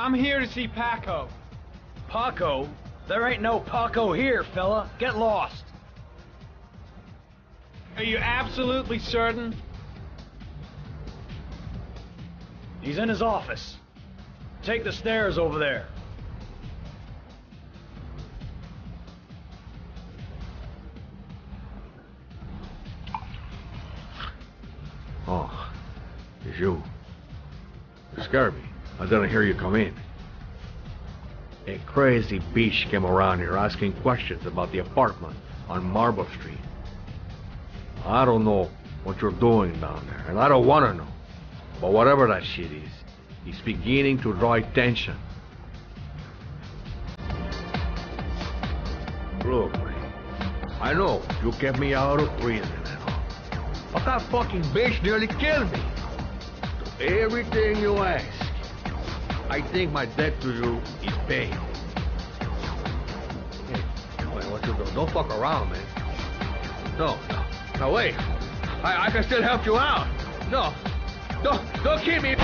I'm here to see Paco. Paco? There ain't no Paco here, fella. Get lost. Are you absolutely certain? He's in his office. Take the stairs over there. Oh, it's you. You scared me. I didn't hear you come in. A crazy bitch came around here asking questions about the apartment on Marble Street. I don't know what you're doing down there, and I don't want to know. But whatever that shit is, it's beginning to draw attention. Look, man, I know you kept me out of prison and all, but that fucking bitch nearly killed me. So everything you ask, I think my debt to you is paid. Hey, wait, what you do? Don't fuck around, man. No. Now wait, I can still help you out. No, don't keep me.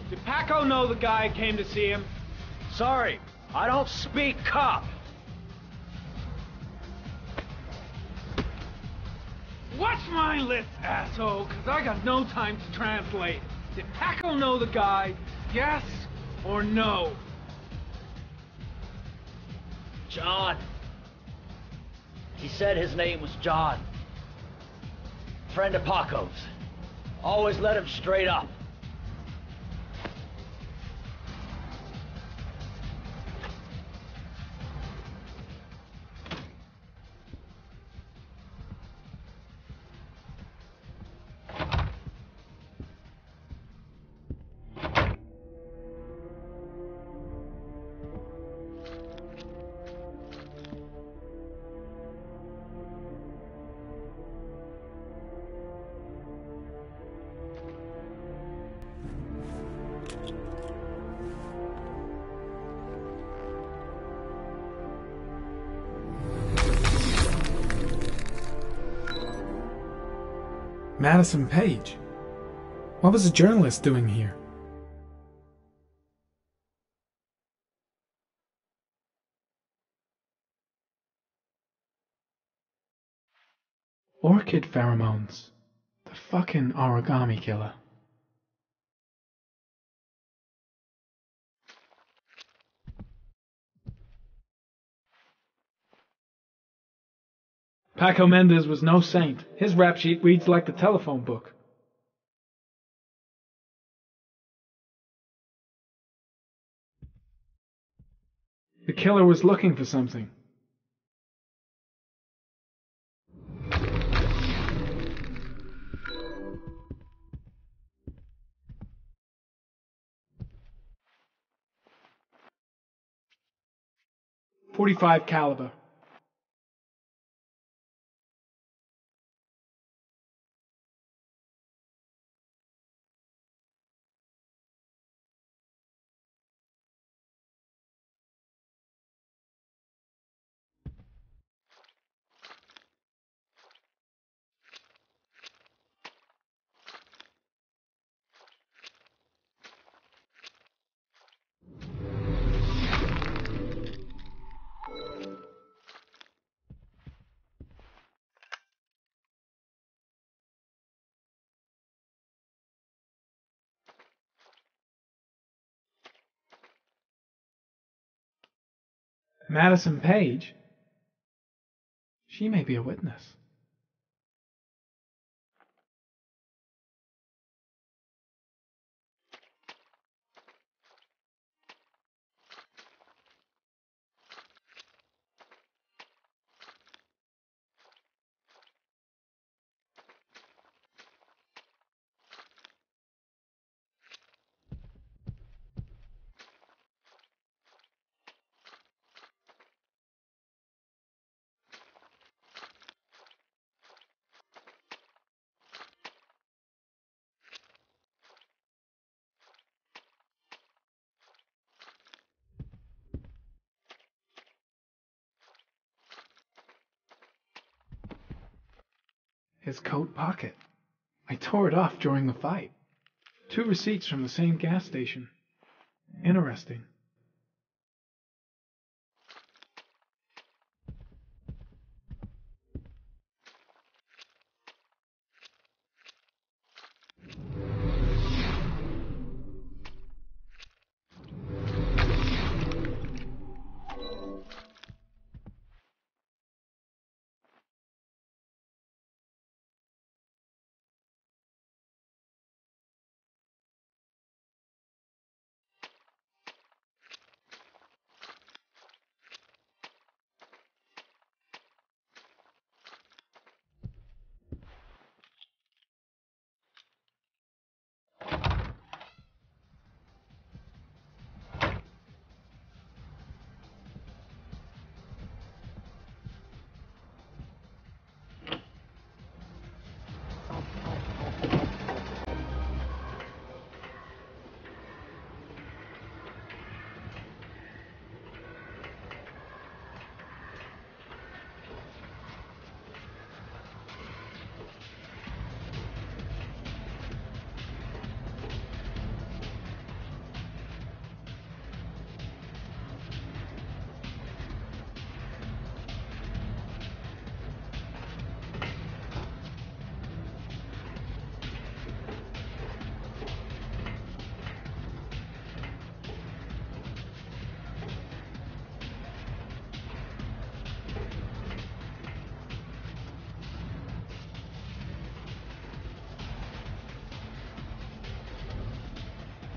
Did Paco know the guy came to see him? Sorry, I don't speak cop. Watch my lips, asshole, because I got no time to translate. Did Paco know the guy? Yes or no? John. He said his name was John. Friend of Paco's. Always let him straight up. Madison Page? What was a journalist doing here? Orchid pheromones. The fucking origami killer. Paco Mendez was no saint. His rap sheet reads like the telephone book. The killer was looking for something. .45 caliber. Madison Page? She may be a witness. His coat pocket. I tore it off during the fight. 2 receipts from the same gas station. Interesting.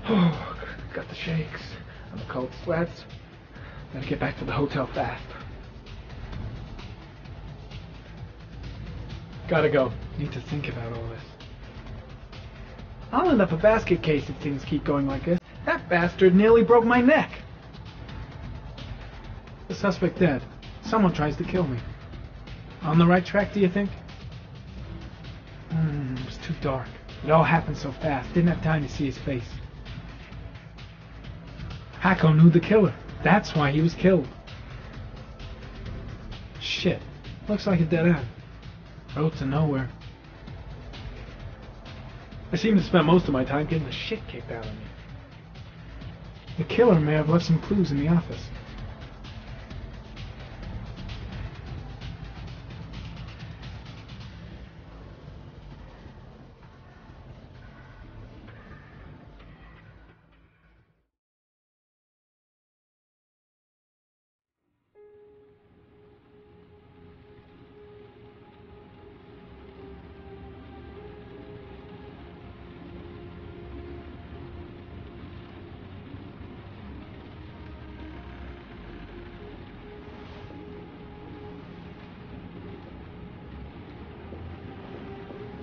Oh, got the shakes and the cold sweats. Gotta get back to the hotel fast. Gotta go. Need to think about all this. I'll end up a basket case if things keep going like this. That bastard nearly broke my neck. The suspect dead. Someone tries to kill me. On the right track, do you think? It was too dark. It all happened so fast. Didn't have time to see his face. Paco knew the killer. That's why he was killed. Shit. Looks like a dead end. Road to nowhere. I seem to spend most of my time getting the shit kicked out of me. The killer may have left some clues in the office.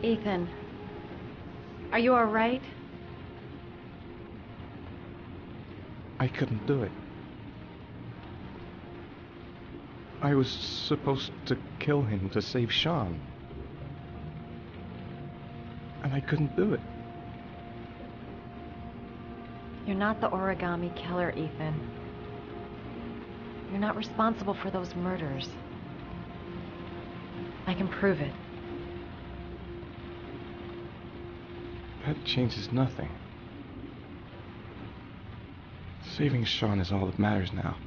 Ethan, are you all right? I couldn't do it. I was supposed to kill him to save Sean. And I couldn't do it. You're not the origami killer, Ethan. You're not responsible for those murders. I can prove it. That changes nothing. Saving Sean is all that matters now.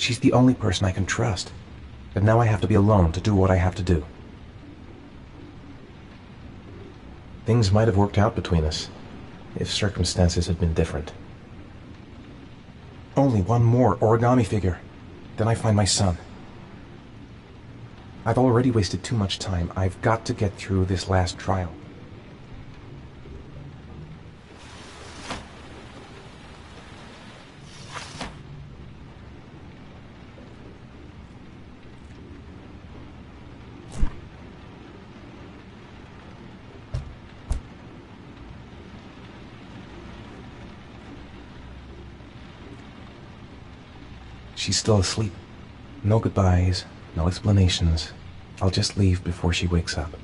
She's the only person I can trust. But now I have to be alone to do what I have to do. Things might have worked out between us, if circumstances had been different. Only one more origami figure, then I find my son. I've already wasted too much time. I've got to get through this last trial. She's still asleep. No goodbyes, no explanations. I'll just leave before she wakes up.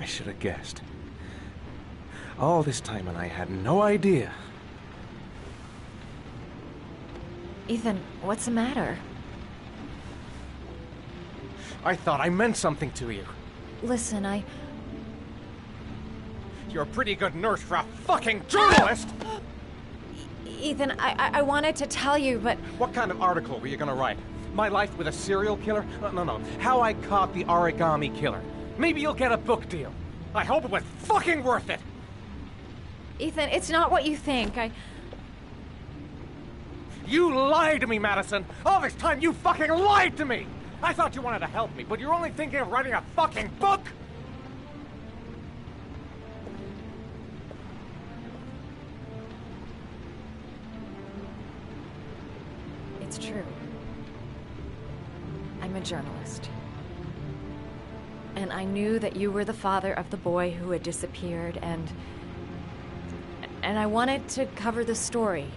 I should have guessed. All this time and I had no idea. Ethan, what's the matter? I thought I meant something to you. Listen, You're a pretty good nurse for a fucking journalist! Ethan, I wanted to tell you, but... What kind of article were you gonna write? My life with a serial killer? No. How I caught the origami killer. Maybe you'll get a book deal. I hope it was fucking worth it! Ethan, it's not what you think. You lied to me, Madison! All this time you fucking lied to me! I thought you wanted to help me, but you're only thinking of writing a fucking book? It's true. I'm a journalist. And I knew that you were the father of the boy who had disappeared, and I wanted to cover the story.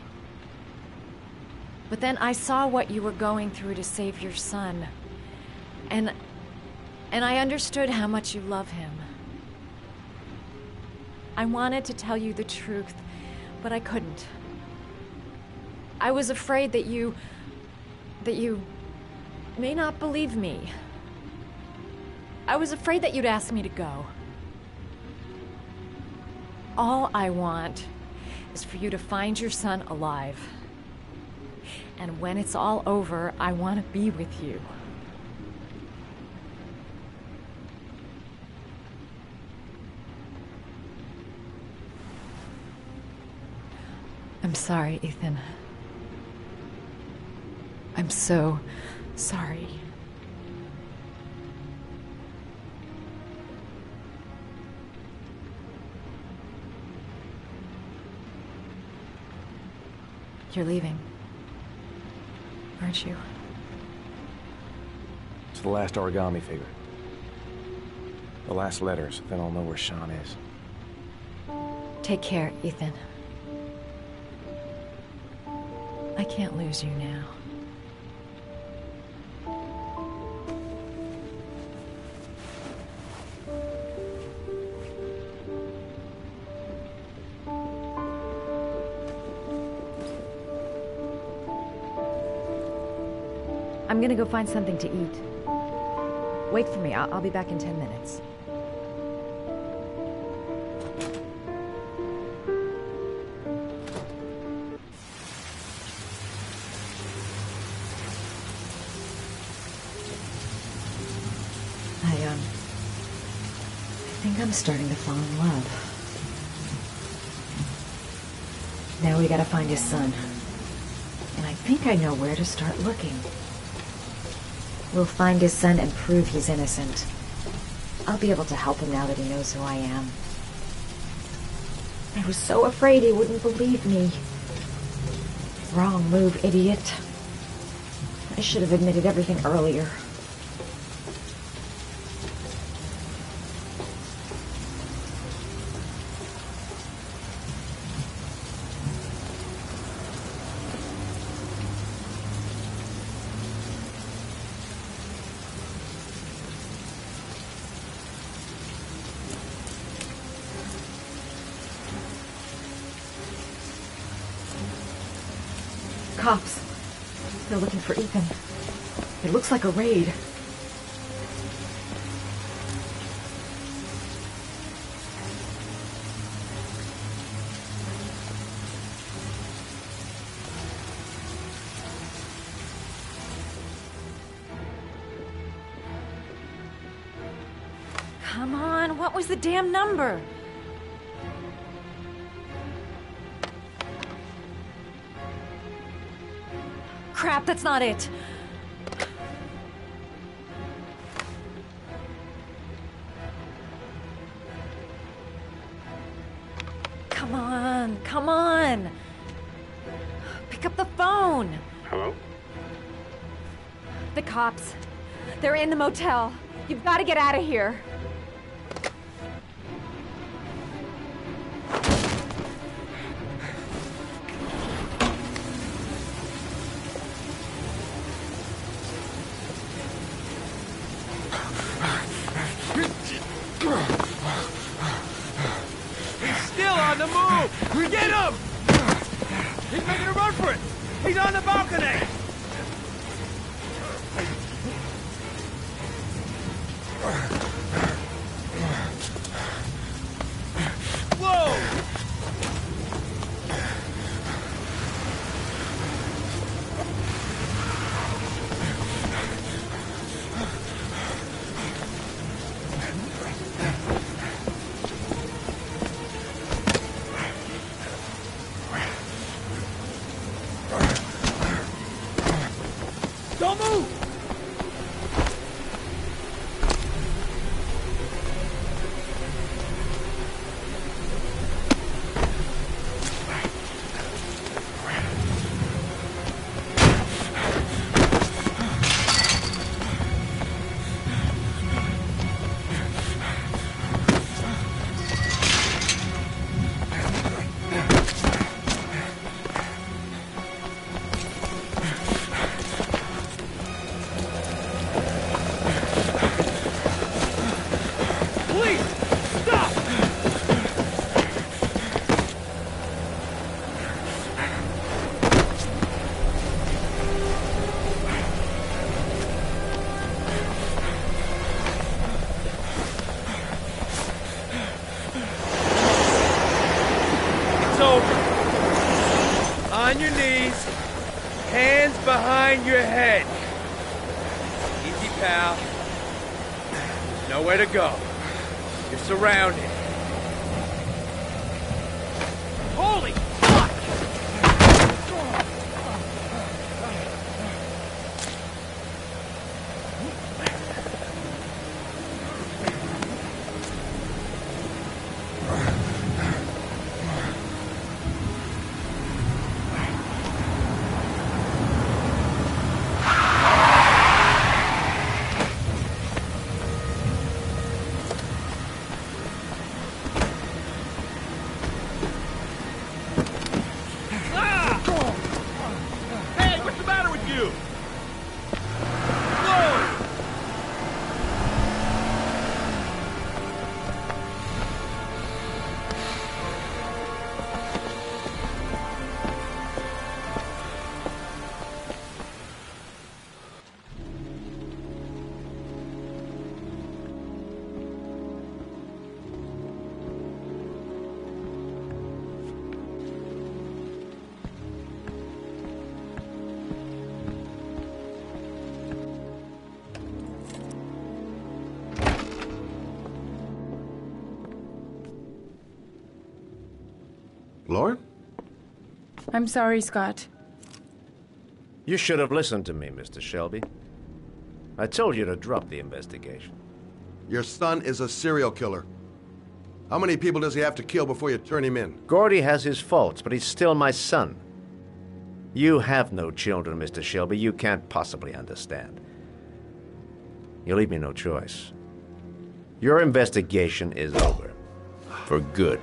But then I saw what you were going through to save your son. And I understood how much you love him. I wanted to tell you the truth, but I couldn't. I was afraid that you may not believe me. I was afraid that you'd ask me to go. All I want is for you to find your son alive. And when it's all over, I want to be with you. I'm sorry, Ethan. I'm so sorry. You're leaving, aren't you? It's the last origami figure. The last letters, then I'll know where Sean is. Take care, Ethan. I can't lose you now. I'm gonna go find something to eat. Wait for me. I'll be back in 10 minutes. I'm starting to fall in love. Now we gotta find his son. And I think I know where to start looking. We'll find his son and prove he's innocent. I'll be able to help him now that he knows who I am. I was so afraid he wouldn't believe me. Wrong move, idiot. I should have admitted everything earlier. Cops. They're looking for Ethan. It looks like a raid. Come on, what was the damn number? Crap, that's not it. Come on, come on. Pick up the phone. Hello? The cops. They're in the motel. You've got to get out of here. Still on the move! Get him! He's making a run for it! He's on the balcony! Whoa! Don't move! On your knees, hands behind your head. Easy, pal. There's nowhere to go. You're surrounded. Holy fuck! Lauren? I'm sorry, Scott. You should have listened to me, Mr. Shelby. I told you to drop the investigation. Your son is a serial killer. How many people does he have to kill before you turn him in? Gordy has his faults, but he's still my son. You have no children, Mr. Shelby. You can't possibly understand. You leave me no choice. Your investigation is over. For good.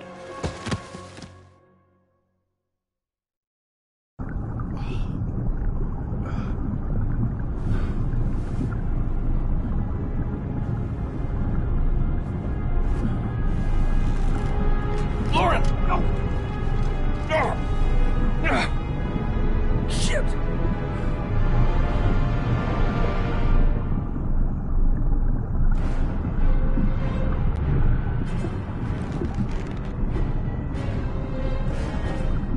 Lauren! No! Shit!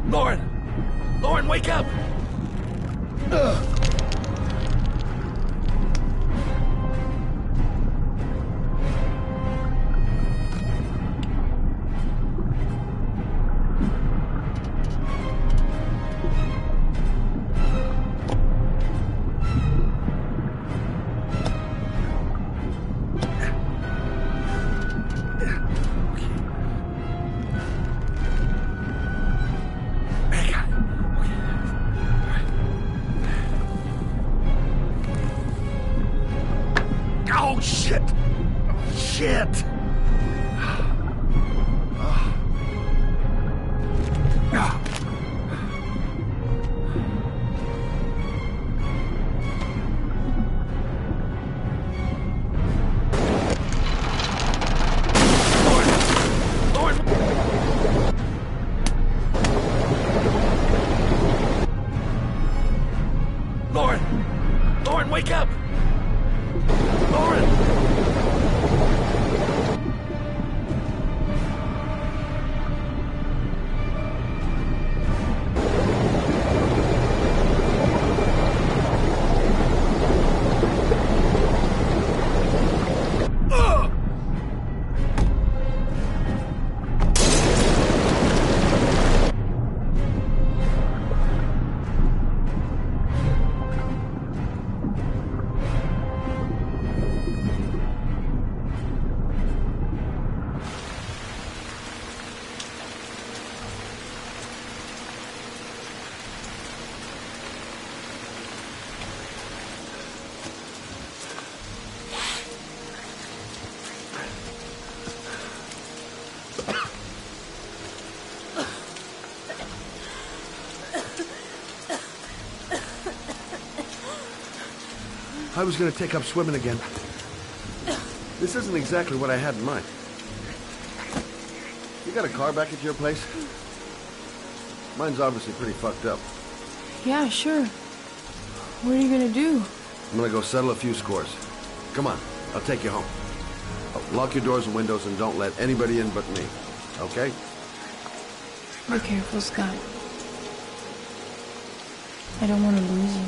Lauren! Lauren, wake up! Oh, shit! Shit! Lauren! Lauren, wake up! Lauren! I was gonna take up swimming again. This isn't exactly what I had in mind. You got a car back at your place? Mine's obviously pretty fucked up. Yeah, sure. What are you gonna do? I'm gonna go settle a few scores. Come on, I'll take you home. Lock your doors and windows and don't let anybody in but me. Okay? Be careful, Scott. I don't want to lose you.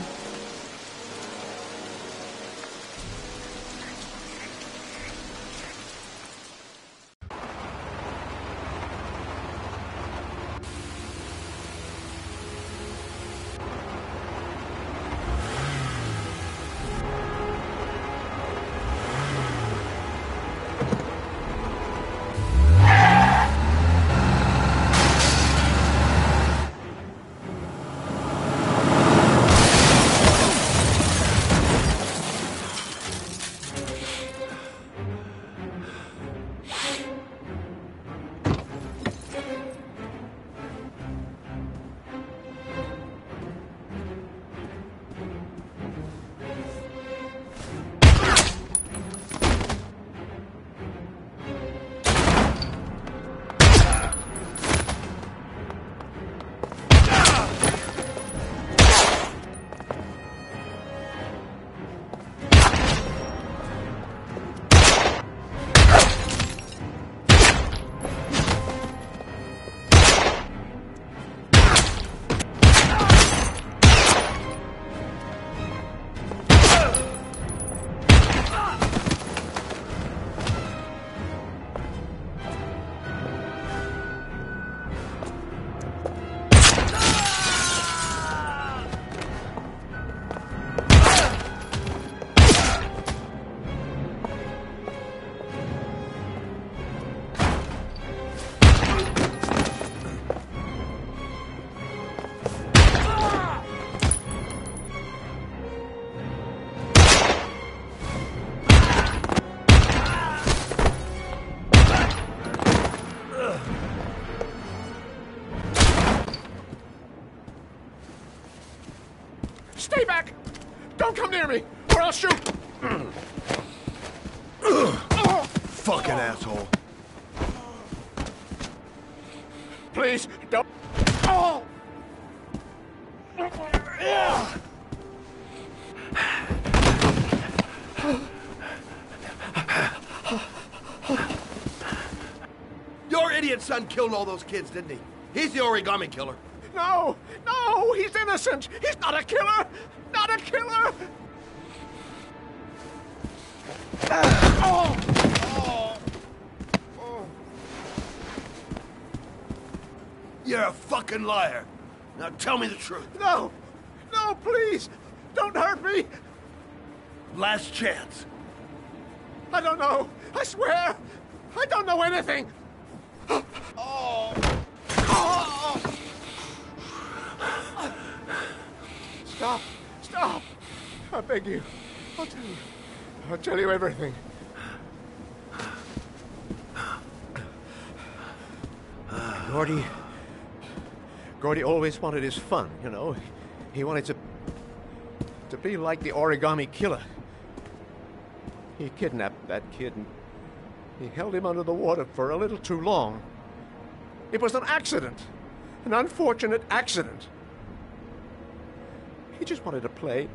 Don't come near me, or I'll shoot! Fucking asshole. Please, don't... Oh! Your idiot son killed all those kids, didn't he? He's the origami killer. No! No! He's innocent! He's not a killer! Not a killer! Oh! Oh! Oh! You're a fucking liar. Now tell me the truth. No! No, please! Don't hurt me! Last chance. I don't know! I swear! I don't know anything! Oh! Oh! Stop! Stop! I beg you. I'll tell you. I'll tell you everything. Gordy always wanted his fun, you know. He wanted to be like the origami killer. He kidnapped that kid and he held him under the water for a little too long. It was an accident. An unfortunate accident. He just wanted to play.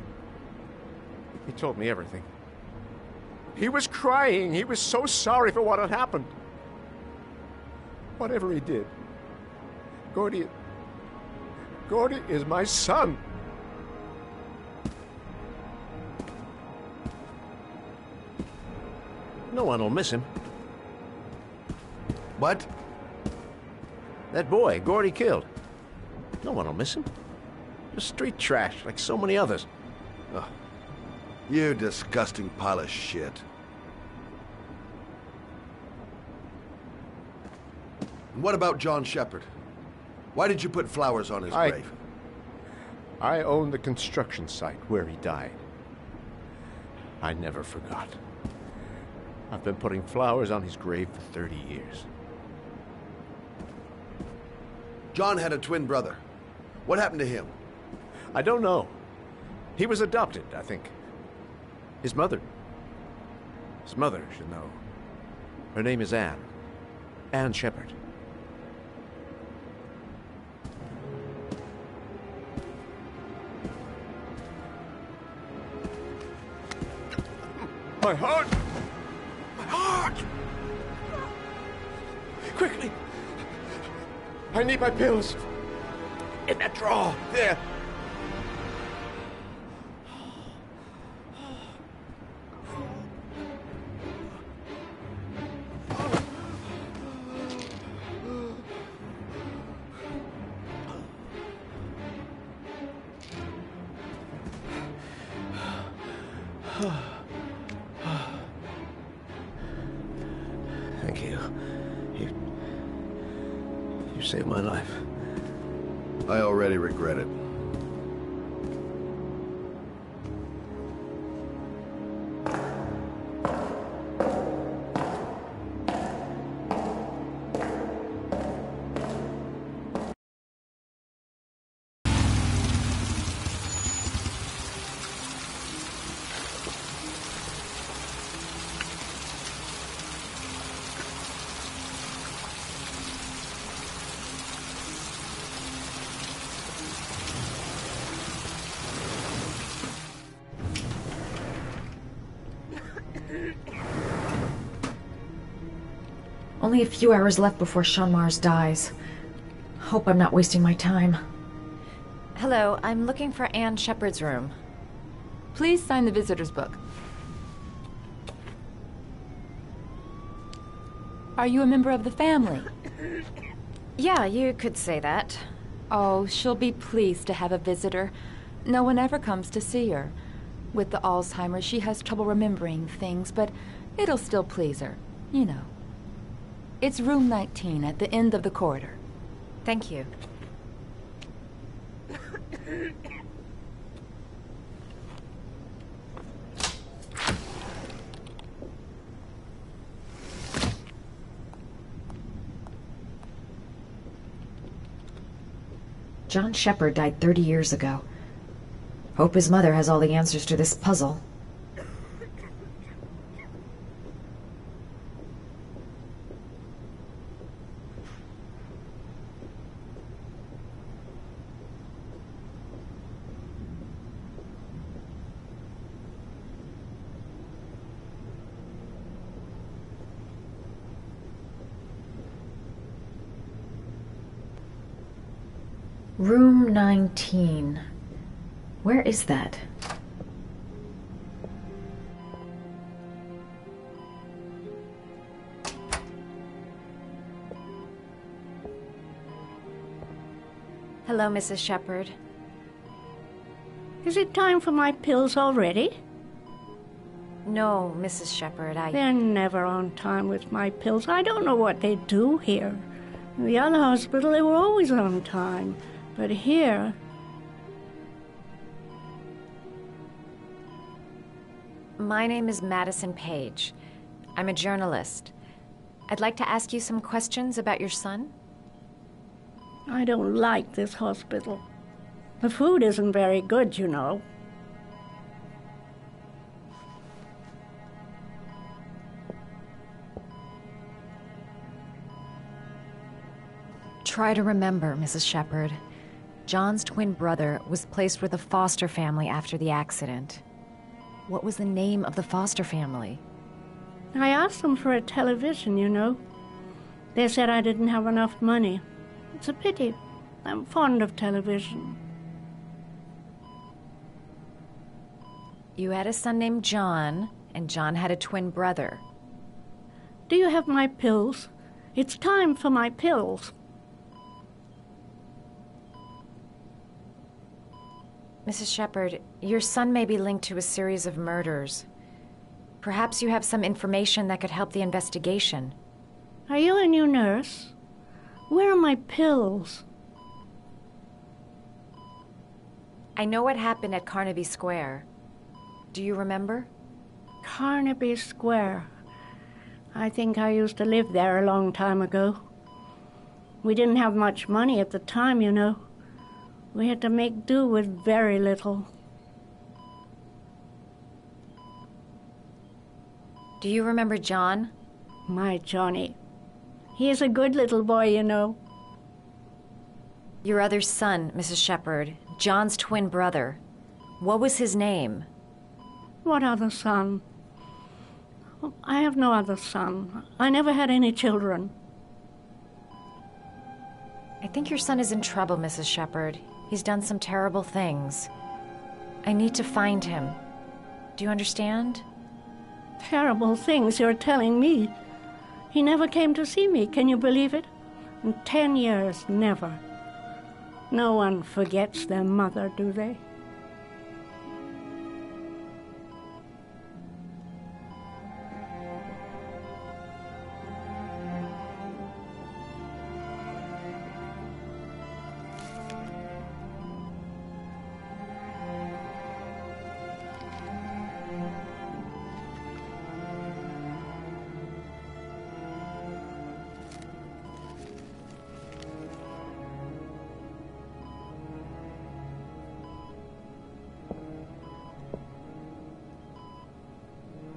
He told me everything. He was crying. He was so sorry for what had happened. Whatever he did, Gordy is my son. No one will miss him. What? That boy, Gordy killed. No one will miss him. Just street trash, like so many others. Oh, you disgusting pile of shit. And what about John Shepard? Why did you put flowers on his grave? I own the construction site where he died. I never forgot. I've been putting flowers on his grave for 30 years. John had a twin brother. What happened to him? I don't know. He was adopted, I think. His mother should know. Her name is Anne. Anne Shepard. My heart! My heart! Quickly! I need my pills. In that drawer, there. Thank you. You saved my life. I already regret it. Only a few hours left before Sean Mars dies. Hope I'm not wasting my time. Hello, I'm looking for Anne Shepard's room. Please sign the visitor's book. Are you a member of the family? Yeah, you could say that. Oh, she'll be pleased to have a visitor. No one ever comes to see her. With the Alzheimer's, she has trouble remembering things, but it'll still please her, you know. It's room 19 at the end of the corridor. Thank you. John Shepard died 30 years ago. Hope his mother has all the answers to this puzzle. Room 19. Where is that? Hello, Mrs. Shepherd. Is it time for my pills already? No, Mrs. Shepherd, They're never on time with my pills. I don't know what they do here. In the other hospital, they were always on time. But here... My name is Madison Page. I'm a journalist. I'd like to ask you some questions about your son. I don't like this hospital. The food isn't very good, you know. Try to remember, Mrs. Shepherd. John's twin brother was placed with a foster family after the accident. What was the name of the foster family? I asked them for a television, you know. They said I didn't have enough money. It's a pity. I'm fond of television. You had a son named John, and John had a twin brother. Do you have my pills? It's time for my pills. Mrs. Shepherd, your son may be linked to a series of murders. Perhaps you have some information that could help the investigation. Are you a new nurse? Where are my pills? I know what happened at Carnaby Square. Do you remember? Carnaby Square. I think I used to live there a long time ago. We didn't have much money at the time, you know. We had to make do with very little. Do you remember John? My Johnny. He is a good little boy, you know. Your other son, Mrs. Shepherd, John's twin brother. What was his name? What other son? I have no other son. I never had any children. I think your son is in trouble, Mrs. Shepherd. He's done some terrible things. I need to find him. Do you understand? Terrible things you're telling me. He never came to see me, can you believe it? In 10 years, never. No one forgets their mother, do they?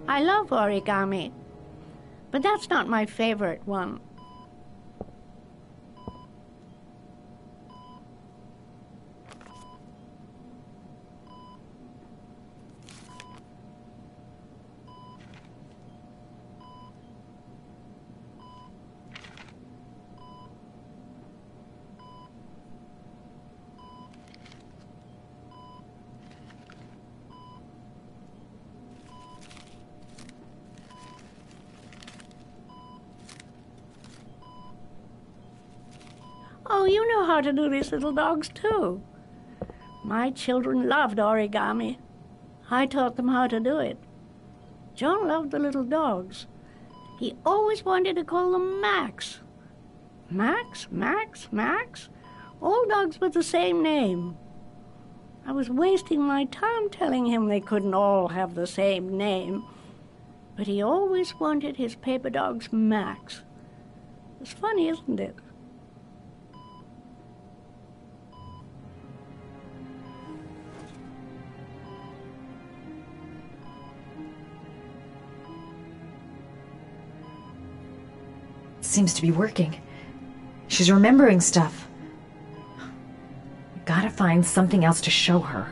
I love origami, but that's not my favorite one. Oh, you know how to do these little dogs, too. My children loved origami. I taught them how to do it. John loved the little dogs. He always wanted to call them Max. Max, Max, Max. All dogs with the same name. I was wasting my time telling him they couldn't all have the same name. But he always wanted his paper dogs Max. It's funny, isn't it? seems to be working. She's remembering stuff. Gotta find something else to show her.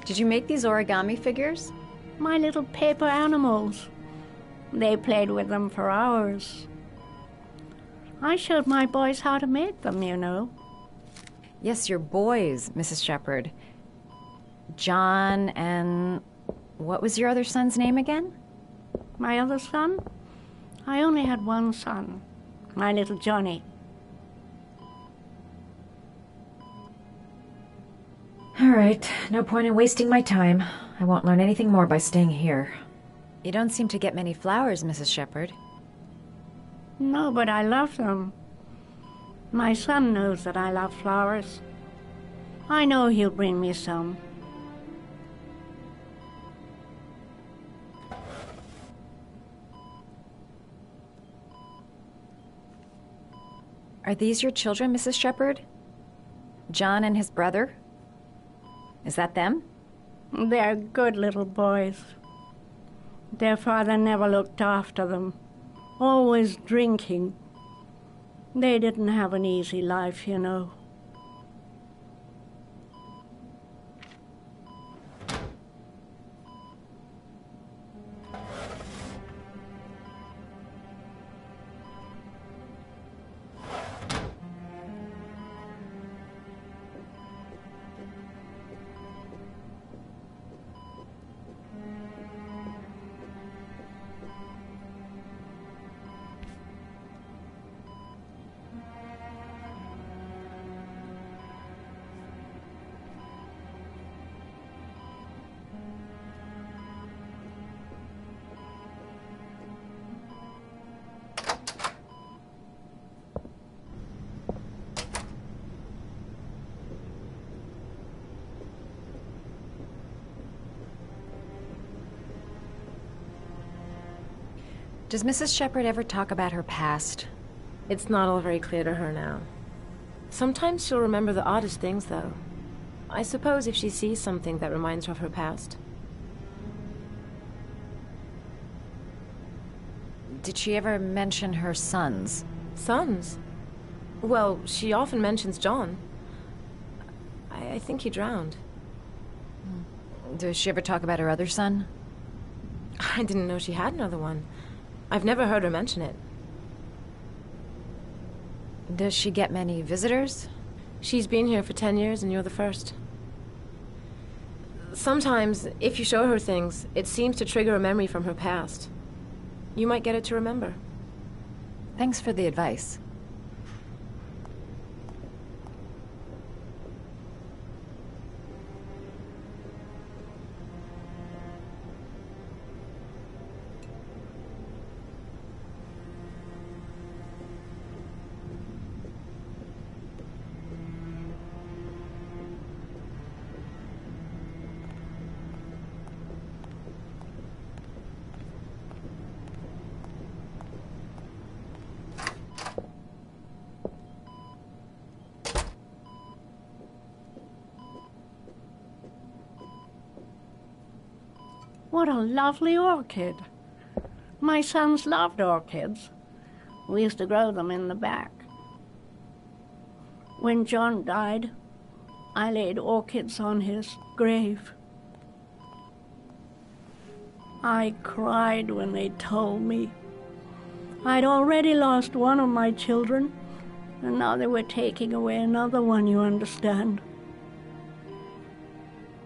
Did you make these origami figures? My little paper animals. They played with them for hours. I showed my boys how to make them, you know. Yes, your boys, Mrs. Shepherd. John and... what was your other son's name again? My other son? I only had one son, my little Johnny. All right, no point in wasting my time. I won't learn anything more by staying here. You don't seem to get many flowers, Mrs. Shepherd. No, but I love them. My son knows that I love flowers. I know he'll bring me some. Are these your children, Mrs. Shepherd? John and his brother? Is that them? They're good little boys. Their father never looked after them, always drinking. They didn't have an easy life, you know. Does Mrs. Shepherd ever talk about her past? It's not all very clear to her now. Sometimes she'll remember the oddest things, though. I suppose if she sees something that reminds her of her past. Did she ever mention her sons? Sons? Well, she often mentions John. I think he drowned. Does she ever talk about her other son? I didn't know she had another one. I've never heard her mention it. Does she get many visitors? She's been here for 10 years and you're the first. Sometimes, if you show her things, it seems to trigger a memory from her past. You might get it to remember. Thanks for the advice. What a lovely orchid. My sons loved orchids. We used to grow them in the back. When John died, I laid orchids on his grave. I cried when they told me. I'd already lost one of my children, and now they were taking away another one, you understand.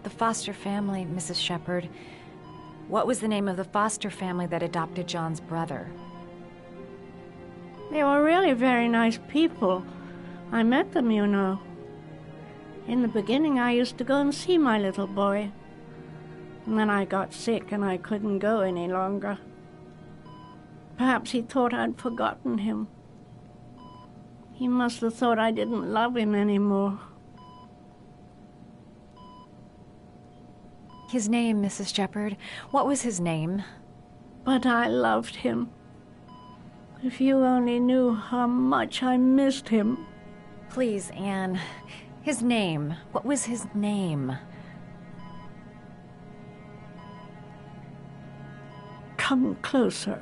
The foster family, Mrs. Shepherd. What was the name of the foster family that adopted John's brother? They were really very nice people. I met them, you know. In the beginning, I used to go and see my little boy. And then I got sick and I couldn't go any longer. Perhaps he thought I'd forgotten him. He must have thought I didn't love him anymore. His name, Mrs. Shepherd. What was his name? But I loved him. If you only knew how much I missed him. Please, Anne. His name. What was his name? come closer.